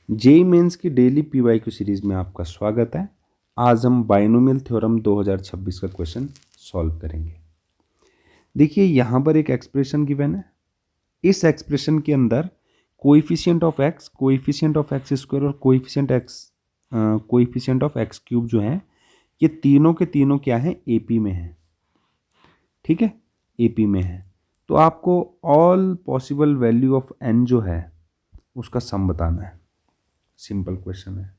JEE mains की daily PYQ series में आपका स्वागत है। आज हम बाइनोमियल थ्योरम 2026 का क्वेश्चन सॉल्व करेंगे। देखिए यहाँ पर एक एक्सप्रेशन गिवन है। इस एक्सप्रेशन के अंदर कोएफिशिएंट ऑफ एक्स स्क्वायर और कोएफिशिएंट ऑफ एक्स क्यूब जो है ये तीनों के तीनों क्या है, एपी में है। ठीक है, एपी में है। तो आपको all possible value of n जो है उसका सम बताना है। सिंपल क्वेश्चन है।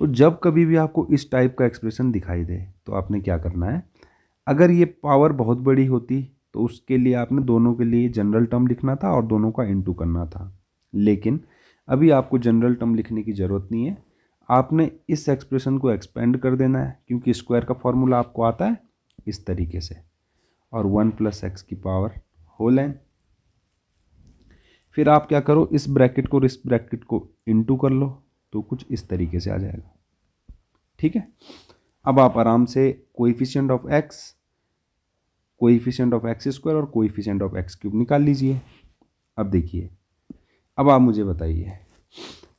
तो जब कभी भी आपको इस टाइप का एक्सप्रेशन दिखाई दे तो आपने क्या करना है, अगर ये पावर बहुत बड़ी होती तो उसके लिए आपने दोनों के लिए जनरल टर्म लिखना था और दोनों का इनटू करना था। लेकिन अभी आपको जनरल टर्म लिखने की ज़रूरत नहीं है। आपने इस एक्सप्रेशन को एक्सपेंड कर देना है, क्योंकि स्क्वायर का फॉर्मूला आपको आता है इस तरीके से, और 1 + x की पावर होल n। फिर आप क्या करो, इस ब्रैकेट को और इस ब्रैकेट को इनटू कर लो तो कुछ इस तरीके से आ जाएगा। ठीक है, अब आप आराम से कोएफिशिएंट ऑफ एक्स स्क्वायर और कोएफिशिएंट ऑफ एक्स क्यूब निकाल लीजिए। अब देखिए, अब आप मुझे बताइए,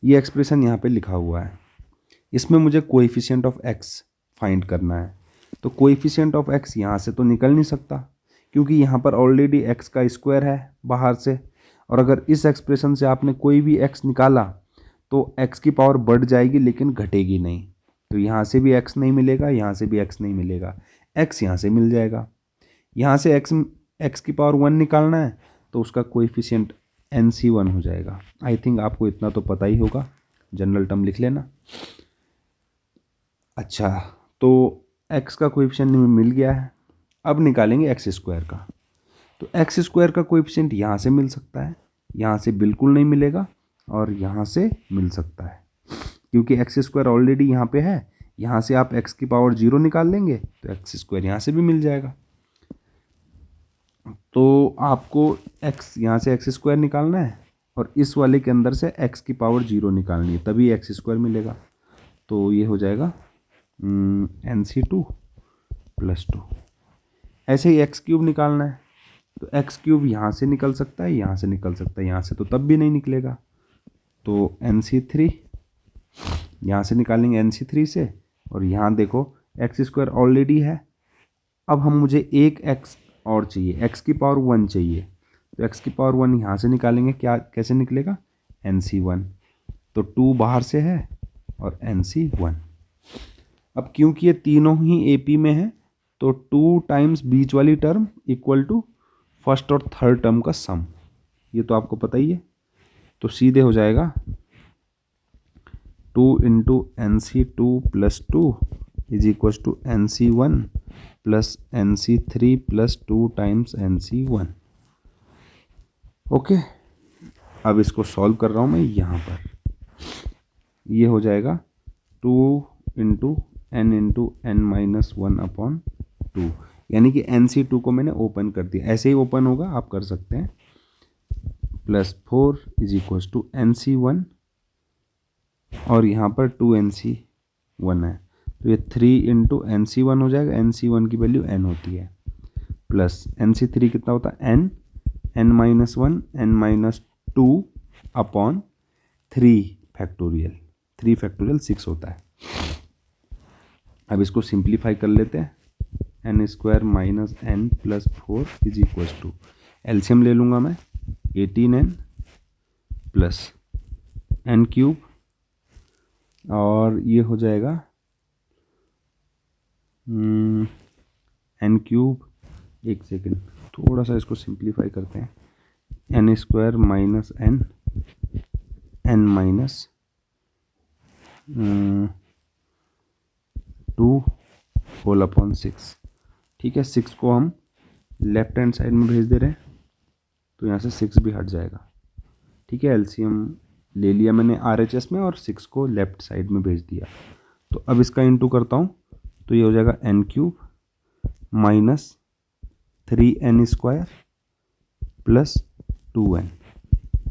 ये एक्सप्रेशन यहाँ पे लिखा हुआ है, इसमें मुझे कोएफिशिएंट ऑफ एक्स फाइंड करना है। तो कोएफिशिएंट ऑफ एक्स यहाँ से तो निकल नहीं सकता, क्योंकि यहाँ पर ऑलरेडी एक्स का स्क्वायर है बाहर से, और अगर इस एक्सप्रेशन से आपने कोई भी एक्स निकाला तो एक्स की पावर बढ़ जाएगी लेकिन घटेगी नहीं। तो यहाँ से भी एक्स नहीं मिलेगा, यहाँ से भी एक्स नहीं मिलेगा, एक्स यहाँ से मिल जाएगा। यहाँ से एक्स की पावर 1 निकालना है तो उसका कोएफिशिएंट NC1 हो जाएगा। आई थिंक आपको इतना तो पता ही होगा, जनरल टर्म लिख लेना। अच्छा, तो एक्स का कोएफिशिएंट मिल गया है। अब निकालेंगे एक्स स्क्वायर का। तो एक्स स्क्वायर का कोएफिशिएंट यहाँ से मिल सकता है, यहाँ से बिल्कुल नहीं मिलेगा, और यहाँ से मिल सकता है, क्योंकि एक्स स्क्वायर ऑलरेडी यहाँ पे है। यहाँ से आप एक्स की पावर 0 निकाल लेंगे तो एक्स स्क्वायर यहाँ से भी मिल जाएगा। तो आपको एक्स यहाँ से एक्स स्क्वायर निकालना है और इस वाले के अंदर से एक्स की पावर 0 निकालनी है, तभी एक्स स्क्वायर मिलेगा। तो ये हो जाएगा NC2 + 2। ऐसे ही एक्स क्यूब निकालना है, तो एक्स क्यूब यहाँ से निकल सकता है, यहाँ से निकल सकता है, यहाँ से तो तब भी नहीं निकलेगा। तो NC3 यहाँ से निकालेंगे, NC3 से, और यहाँ देखो एक्स स्क्वायर ऑलरेडी है। अब मुझे एक एक्स और चाहिए, एक्स की पावर 1 चाहिए, तो एक्स की पावर 1 यहाँ से निकालेंगे, क्या कैसे निकलेगा, NC1। तो 2 बाहर से है और NC1। अब क्योंकि ये तीनों ही AP में है तो 2 टाइम्स बीच वाली टर्म इक्वल टू फर्स्ट और थर्ड टर्म का सम, ये तो आपको पता ही है। तो सीधे हो जाएगा 2 × NC2 + 2 = NC1 + NC3 + 2 times NC1। Okay, अब इसको सॉल्व कर रहा हूँ मैं यहाँ पर। ये हो जाएगा 2 × n × n-1/2, यानी कि NC2 को मैंने ओपन कर दिया, ऐसे ही ओपन होगा, आप कर सकते हैं, +4 = NC1, और यहाँ पर 2NC1 है, तो ये 3 × NC1 हो जाएगा। NC1 की वैल्यू n होती है, प्लस NC3 कितना होता है, n-1 n-2/3 फैक्टोरियल, 3 फैक्टोरियल 6 होता है। अब इसको सिंप्लीफाई कर लेते हैं, n² - n + 4 = एलसीएम ले लूँगा मैं, 18n + n³ और ये हो जाएगा n³। एक सेकेंड, थोड़ा सा इसको सिंप्लीफाई करते हैं, n² - n-2/6। ठीक है, 6 को हम लेफ्ट हैंड साइड में भेज दे रहे हैं तो यहाँ से 6 भी हट जाएगा। ठीक है, एलसीएम ले लिया मैंने RHS में और 6 को लेफ्ट साइड में भेज दिया। तो अब इसका इनटू करता हूँ तो ये हो जाएगा n³ - 3n² + 2n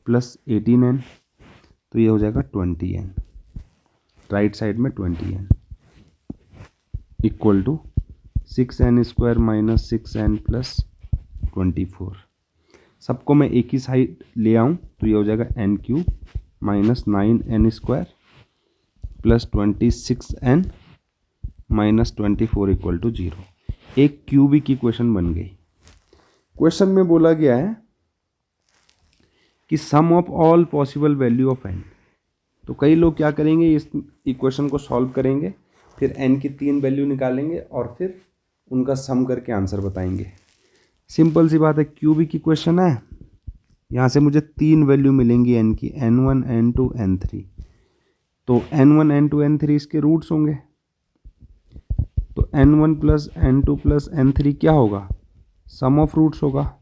+ 18n, तो ये हो जाएगा 20n, राइट साइड में 20n equal to 6n² - 6n + 24। सबको मैं एक ही साइड ले आऊँ तो ये हो जाएगा n³ minus 9n² plus 26n minus 24 equal to 0। एक क्यूबिक की क्वेश्चन बन गई। क्वेश्चन में बोला गया है कि sum of all possible value of n। तो कई लोग क्या करेंगे, इस इक्वेशन को सॉल्व करेंगे, फिर n की 3 वैल्यू निकालेंगे और फिर उनका सम करके आंसर बताएंगे। सिंपल सी बात है, क्यूबिक की क्वेश्चन है, यहाँ से मुझे 3 वैल्यू मिलेंगी n की, n1 n2 n3। तो n1 n2 n3 इसके रूट्स होंगे। तो n1 plus n2 plus n3 क्या होगा, सम ऑफ रूट्स होगा।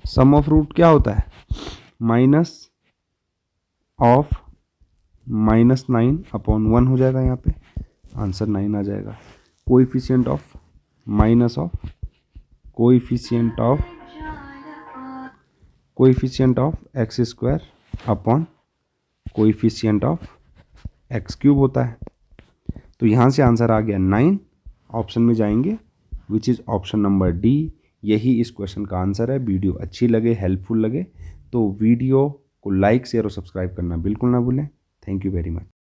सम ऑफ रूट क्या होता है, माइनस ऑफ माइनस 9 अपॉन 1 हो जाएगा, यहाँ पे आंसर 9 आ जाएगा। Coefficient of minus of coefficient of x square upon coefficient of x cube होता है। तो यहाँ से आंसर आ गया 9। ऑप्शन में जाएंगे which is option number D. यही इस क्वेश्चन का आंसर है। वीडियो अच्छी लगे, हेल्पफुल लगे तो वीडियो को लाइक शेयर और सब्सक्राइब करना बिल्कुल ना भूलें। Thank you very much.